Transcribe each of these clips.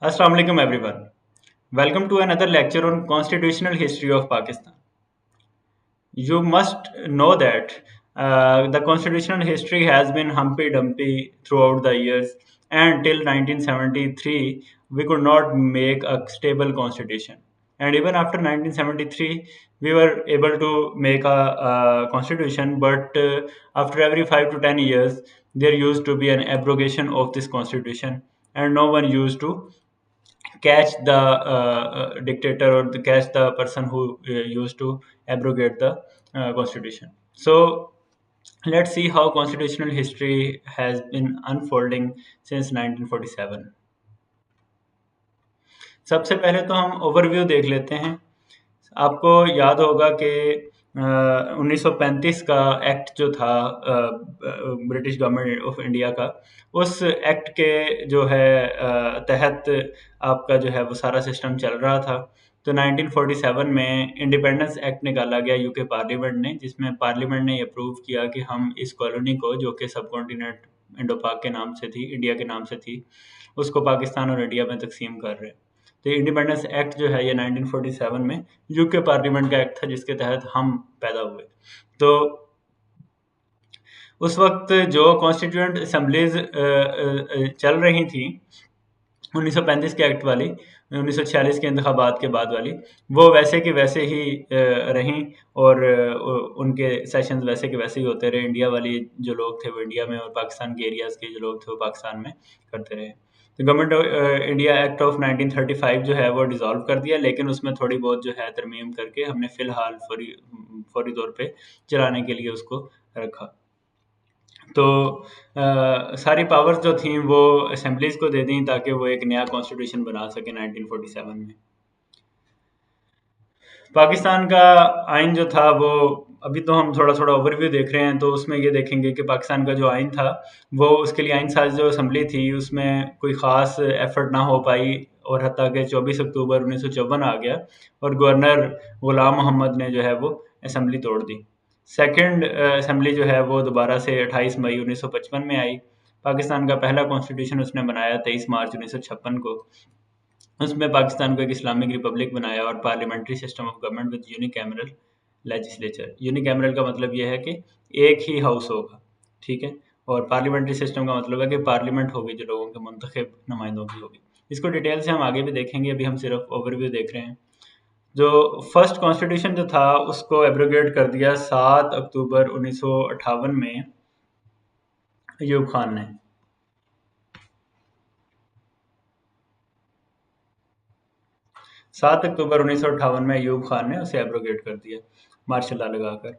Assalamu alaikum everyone. Welcome to another lecture on constitutional history of Pakistan. You must know that the constitutional history has been humpy dumpy throughout the years, and till 1973 we could not make a stable constitution. And even after 1973 we were able to make a constitution, but after every 5 to 10 years there used to be an abrogation of this constitution, and no one used to catch the dictator or catch the person who used to abrogate the constitution. So let's see how constitutional history has been unfolding since 1947. सबसे पहले तो हम overview देख लेते हैं। आपको याद होगा कि 1935 का एक्ट जो था ब्रिटिश गवर्नमेंट ऑफ इंडिया का, उस एक्ट के जो है तहत आपका जो है वो सारा सिस्टम चल रहा था। तो 1947 में इंडिपेंडेंस एक्ट निकाला गया यूके पार्लियामेंट ने, जिसमें पार्लियामेंट ने अप्रूव किया कि हम इस कॉलोनी को, जो कि सब कॉन्टिनेंट इंडो पाक के नाम से थी, इंडिया के नाम से थी, उसको पाकिस्तान और इंडिया में तकसीम कर रहे हैं। तो इंडिपेंडेंस एक्ट जो है ये 1947 में यूके पार्लियामेंट का एक्ट था, जिसके तहत हम पैदा हुए। तो उस वक्त जो कॉन्स्टिट्यूएंट असेंबलीज चल रही थी 1935 के एक्ट वाली, 1946 के इंतखाबात के बाद वाली, वो वैसे के वैसे ही रहीं, और उनके सेशंस वैसे के वैसे ही होते रहे। इंडिया वाली जो लोग थे वो इंडिया में, और पाकिस्तान के एरियाज़ के जो लोग थे वो पाकिस्तान में करते रहे। तो गवर्नमेंट इंडिया एक्ट ऑफ 1935 जो है वो डिज़ोल्व कर दिया, लेकिन उसमें थोड़ी बहुत जो है तरमीम करके हमने फ़िलहाल फौरी तौर पे चलाने के लिए उसको रखा। तो सारी पावर्स जो थी वो असेंबलीज़ को दे दी, ताकि वो एक नया कॉन्स्टिट्यूशन बना सके 1947 में। पाकिस्तान का आइन जो था वो, अभी तो हम थोड़ा-थोड़ा ओवरव्यू देख रहे हैं, तो उसमें ये देखेंगे कि पाकिस्तान का जो आइन था, वो उसके लिए आइन साज़ जो असेंबली थी, उसमें कोई ख़ास एफ़र्ट ना हो पाई, और हत्ता कि 24 अक्टूबर 1954 आ गया और गवर्नर ग़ुलाम मोहम्मद ने जो है वो असेंबली तोड़ दी। सेकंड असेंबली जो है वो दोबारा से 28 मई 1955 में आई। पाकिस्तान का पहला कॉन्स्टिट्यूशन उसने बनाया 23 मार्च 1956 को। उसमें पाकिस्तान को एक इस्लामिक रिपब्लिक बनाया, और parliamentary system of government with unicameral legislature. Unicameral का मतलब ये है कि एक ही हाउस होगा, ठीक है? और पार्लियामेंट्री सिस्टम का मतलब है कि पार्लियामेंट होगी जो लोगों के मुंतखब नुमाइंदों की होगी। इसको डिटेल से हम आगे भी देखेंगे, अभी हम सिर्फ ओवरव्यू देख रहे हैं। जो फर्स्ट कॉन्स्टिट्यूशन जो था उसको एब्रोगेट कर दिया 7 अक्टूबर 1958 में अयूब खान ने। 7 अक्टूबर 1958 में अयूब खान ने उसे एब्रोगेट कर दिया मार्शल लॉ लगाकर।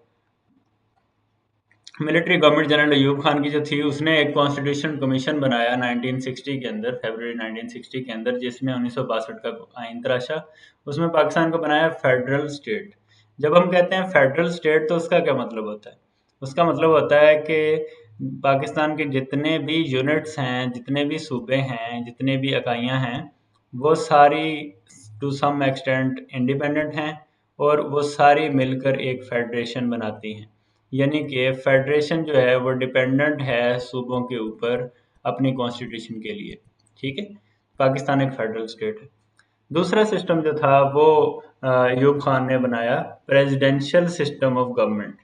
Military government general Ayub Khan की जो थी, उसने एक कॉन्स्टिट्यूशन कमीशन बनाया 1960 के अंदर, फरवरी 1960 के अंदर, जिसने 1962 का आइन तराशा। उसमें पाकिस्तान को बनाया फेडरल स्टेट। जब हम कहते हैं फेडरल स्टेट, तो उसका क्या मतलब होता है? उसका मतलब होता है कि पाकिस्तान के जितने भी यूनिट्स हैं, जितने भी सूबे हैं, जितने भी इकाइयाँ हैं, वो सारी टू सम एक्सटेंट इंडिपेंडेंट हैं, और वो सारी मिलकर एक फेडरेशन बनाती हैं। यानी कि फेडरेशन जो है वो डिपेंडेंट है सूबों के ऊपर अपनी कॉन्स्टिट्यूशन के लिए, ठीक है? पाकिस्तान एक फेडरल स्टेट है। दूसरा सिस्टम जो था वो अयूब खान ने बनाया presidential system of government.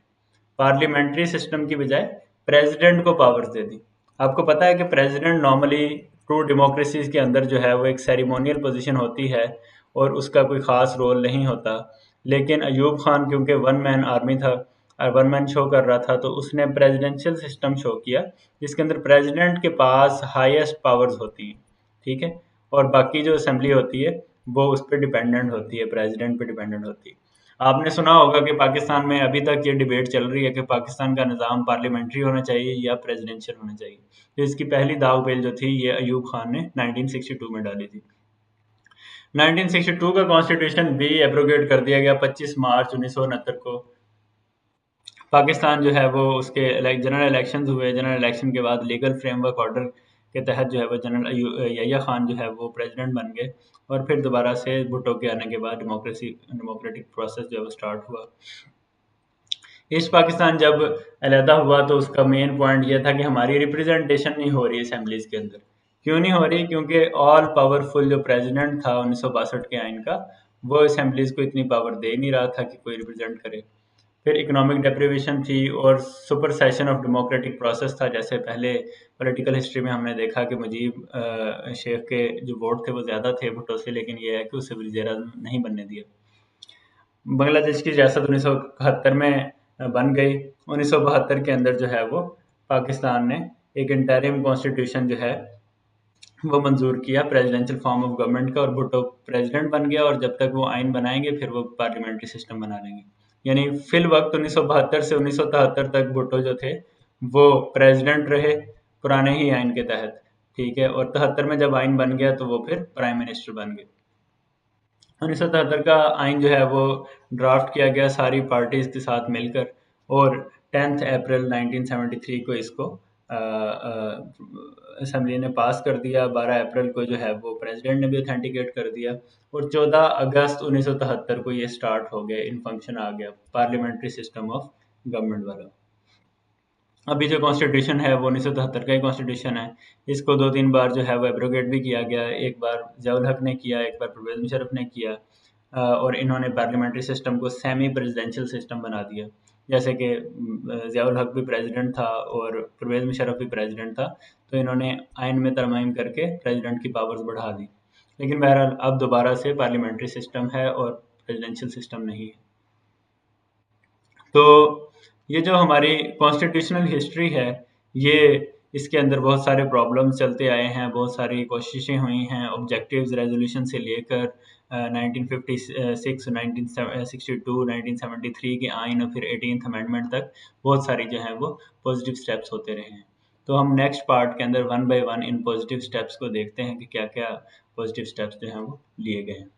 Parliamentary system की बजाय प्रेसिडेंट को पावर्स दे दी। आपको पता है कि प्रेसिडेंट नॉर्मली ट्रू डेमोक्रेसीज के अंदर जो है वो एक सेरेमोनियल पोजीशन होती है, और उसका कोई ख़ास रोल नहीं होता। लेकिन अयूब खान क्योंकि वन मैन आर्मी था और वन मैन शो कर रहा था, तो उसने प्रेसिडेंशियल सिस्टम शो किया, जिसके अंदर प्रेसिडेंट के पास हाईएस्ट पावर्स होती हैं, ठीक है? और बाकी जो असेंबली होती है वो उस पर डिपेंडेंट होती है, प्रेसिडेंट पे डिपेंडेंट होती है। आपने सुना होगा कि पाकिस्तान में अभी तक ये डिबेट चल रही है कि पाकिस्तान का निज़ाम पार्लियामेंट्री होना चाहिए या प्रेसिडेंशियल होना चाहिए। तो इसकी पहली दाव पेल जो थी ये अयूब खान ने 1962 में डाली थी। 1962 का कॉन्स्टिट्यूशन भी एब्रोगेट कर दिया गया 25 मार्च 1969 को। पाकिस्तान जो है वो उसके जनरल इलेक्शंस हुए। जनरल इलेक्शन के बाद लीगल फ्रेमवर्क ऑर्डर के तहत जो है वो जनरल यहिया खान जो है वो प्रेसिडेंट बन गए, और फिर दोबारा से भुट्टो के आने के बाद डेमोक्रेटिक प्रोसेस जो है वो स्टार्ट हुआ। ईस्ट पाकिस्तान जब अलहदा हुआ तो उसका मेन पॉइंट ये था कि हमारी रिप्रेजेंटेशन नहीं हो रही असेंबलीज के अंदर, क्यों नहीं हो रही? क्योंकि ऑल पावरफुल जो प्रेसिडेंट था 1962 के आइन का, वो असेंबलीज को इतनी पावर दे नहीं रहा था कि कोई रिप्रेजेंट करे। फिर इकोनॉमिक डेप्रिवेशन थी और super session of democratic process था। जैसे पहले पॉलिटिकल हिस्ट्री में हमने देखा कि मुजीब शेख के जो वोट थे वो ज़्यादा थे भुट्टो से, लेकिन ये है कि उसे वज़ीर आज़म नहीं बनने दिया। बांग्लादेश की रियासत 1971 में बन गई। 1972 के अंदर जो है वो पाकिस्तान ने एक इंटरिम कॉन्स्टिट्यूशन जो है वो मंजूर किया प्रेसिडेंशियल फॉर्म ऑफ गवर्नमेंट का, और भुट्टो प्रेसिडेंट बन गया। और जब तक वो आइन बनाएंगे फिर वो पार्लियामेंट्री सिस्टम बना लेंगे। यानी फिल वक्त 1972 से 1973 तक भुट्टो जो थे वो प्रेसिडेंट रहे पुराने ही आइन के तहत, ठीक है। और 73 में जब आइन बन गया तो वो फिर प्राइम मिनिस्टर बन गए। 1973 का आइन जो है वो ड्राफ्ट किया गया सारी पार्टीज के साथ मिलकर, और 10 अप्रैल 1973 को इसको असेंबली ने पास कर दिया। 12 अप्रैल को जो है वो प्रेसिडेंट ने भी ऑथेंटिकेट कर दिया, और 14 अगस्त 1973 को ये स्टार्ट हो गया, इन फंक्शन आ गया पार्लियामेंट्री सिस्टम ऑफ गवर्नमेंट वाला। अभी जो कॉन्स्टिट्यूशन है वो 1973 का ही कॉन्स्टिट्यूशन है। इसको 2-3 बार जो है वो एब्रोगेट भी किया गया। एक बार ज़ियाउल हक ने किया, एक बार परवेज़ मुशर्रफ ने किया। और इन्होंने पार्लियामेंट्री सिस्टम को सेमी प्रेसिडेंशियल सिस्टम बना दिया। जैसे कि ज़ियाउल हक भी प्रेसिडेंट था और परवेज़ मुशर्रफ भी प्रेसिडेंट था, तो इन्होंने आइन में तरमीम करके प्रेसिडेंट की पावर्स बढ़ा दी। लेकिन बहरहाल अब दोबारा से पार्लियामेंट्री सिस्टम है और प्रेसिडेंशियल सिस्टम नहीं है। तो ये जो हमारी कॉन्स्टिट्यूशनल हिस्ट्री है, ये इसके अंदर बहुत सारे प्रॉब्लम्स चलते आए हैं, बहुत सारी कोशिशें हुई हैं ऑब्जेक्टिव्स रेजोल्यूशन से लेकर 1956, 1962, 1973 के आइन और फिर 18th अमेंडमेंट तक बहुत सारी जो हैं वो पॉजिटिव स्टेप्स होते रहे हैं। तो हम नेक्स्ट पार्ट के अंदर one by one in positive steps को देखते हैं कि क्या-क्या पॉजिटिव स्टेप्स जो हैं वो लिए गए हैं।